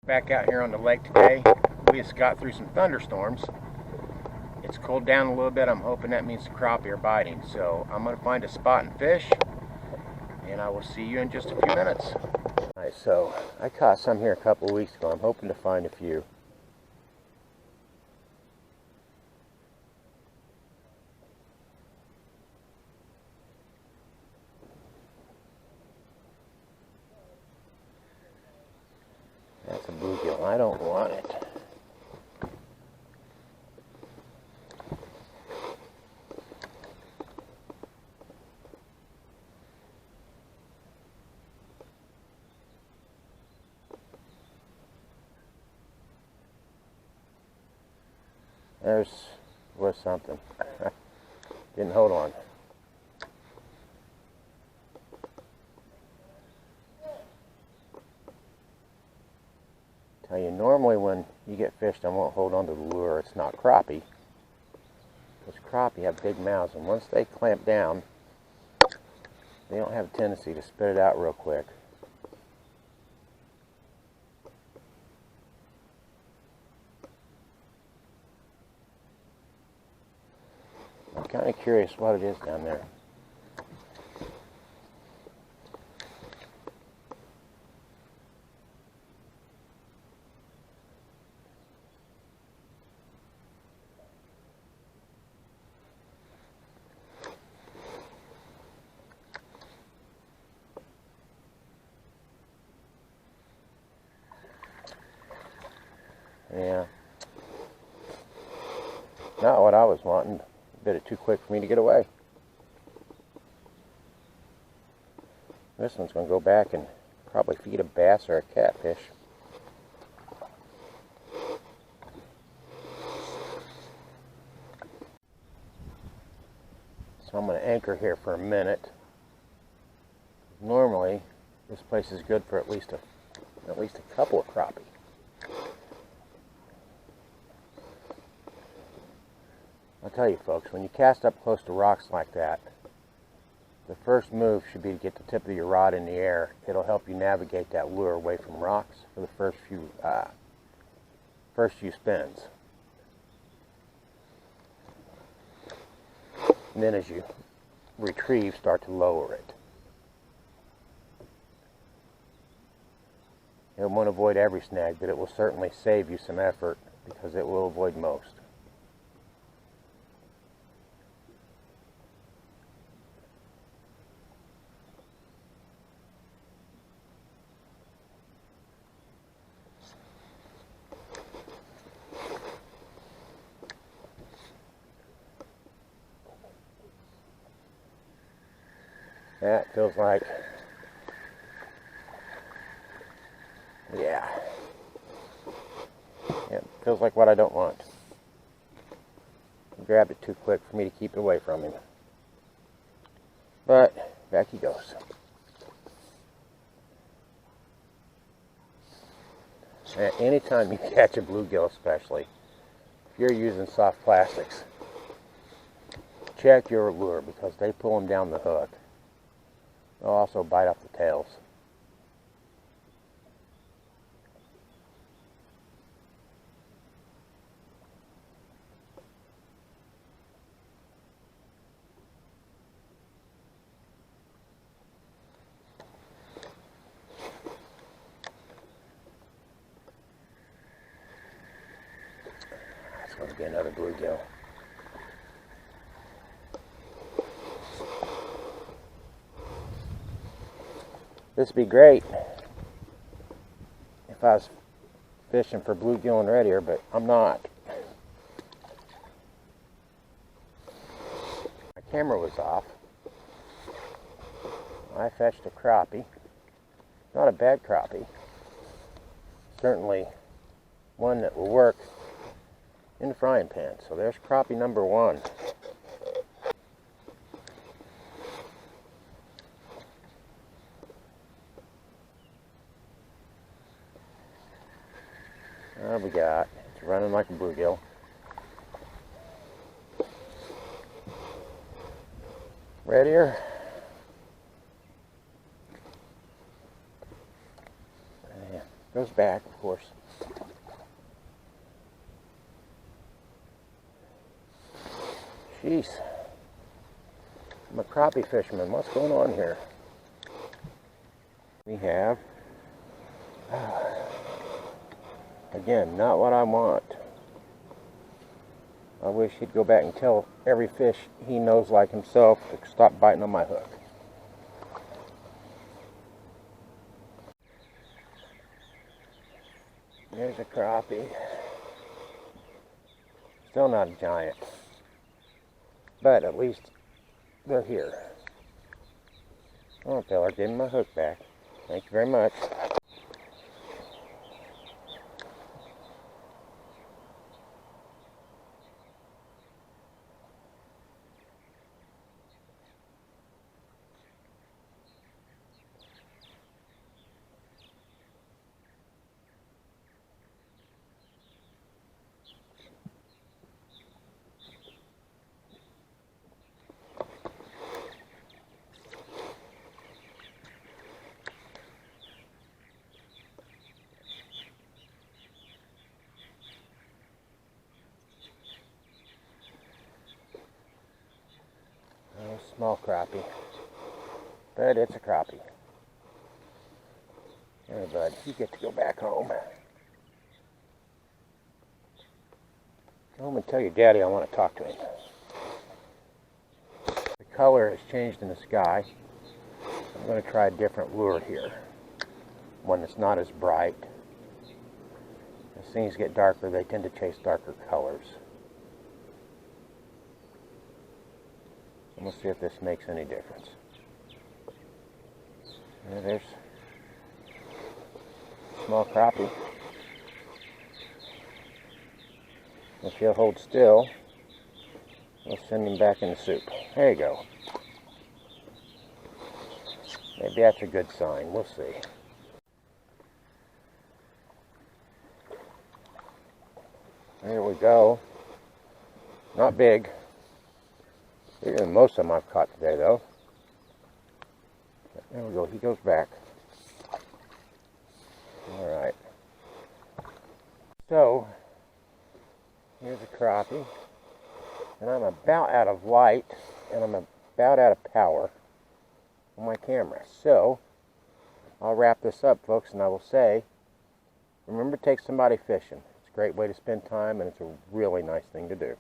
Back out here on the lake today. We just got through some thunderstorms. It's cooled down a little bit. I'm hoping that means the crappie are biting. So I'm going to find a spot and fish, and I will see you in just a few minutes. Alright, so I caught some here a couple of weeks ago. I'm hoping to find a few. That's a bluegill. I don't want it. Was something. Didn't hold on. Tell you, normally when you get fish that won't hold on to the lure, it's not crappie. Because crappie have big mouths, and once they clamp down, they don't have a tendency to spit it out real quick. I'm kind of curious what it is down there. Yeah. Not what I was wanting. Bit it too quick for me to get away. This one's going to go back and probably feed a bass or a catfish. So I'm going to anchor here for a minute. Normally, this place is good for at least a couple of crappie. I'll tell you folks, when you cast up close to rocks like that, the first move should be to get the tip of your rod in the air. It'll help you navigate that lure away from rocks for the first few spins. And then as you retrieve, start to lower it. It won't avoid every snag, but it will certainly save you some effort because it will avoid most. That feels like, yeah, feels like what I don't want. I grabbed it too quick for me to keep it away from him. But back he goes. Anytime you catch a bluegill, especially, if you're using soft plastics, check your lure because they pull them down the hook. They'll also bite off the tails. That's going to be another bluegill. This would be great if I was fishing for bluegill and red ear, but I'm not. My camera was off. I fetched a crappie. Not a bad crappie. Certainly one that will work in the frying pan. So there's crappie number one. What we got? It's running like a bluegill. Red ear. Goes back, of course. Jeez. I'm a crappie fisherman. What's going on here? We have, again, not what I want. I wish he'd go back and tell every fish he knows like himself to stop biting on my hook. There's a crappie. Still not a giant. But at least they're here. Oh, fella, give me my hook back. Thank you very much. Small crappie, but it's a crappie. Hey bud, you get to go back home. Go home and tell your daddy I want to talk to him. The color has changed in the sky. I'm going to try a different lure here. One that's not as bright. As things get darker, they tend to chase darker colors. We'll see if this makes any difference. There's small crappie. If he'll hold still, we'll send him back in the soup. There you go. Maybe that's a good sign. We'll see. There we go. Not big. Bigger than most of them I've caught today, though. There we go. He goes back. Alright. So, here's a crappie. And I'm about out of light, and I'm about out of power on my camera. So, I'll wrap this up, folks, and I will say, remember to take somebody fishing. It's a great way to spend time, and it's a really nice thing to do.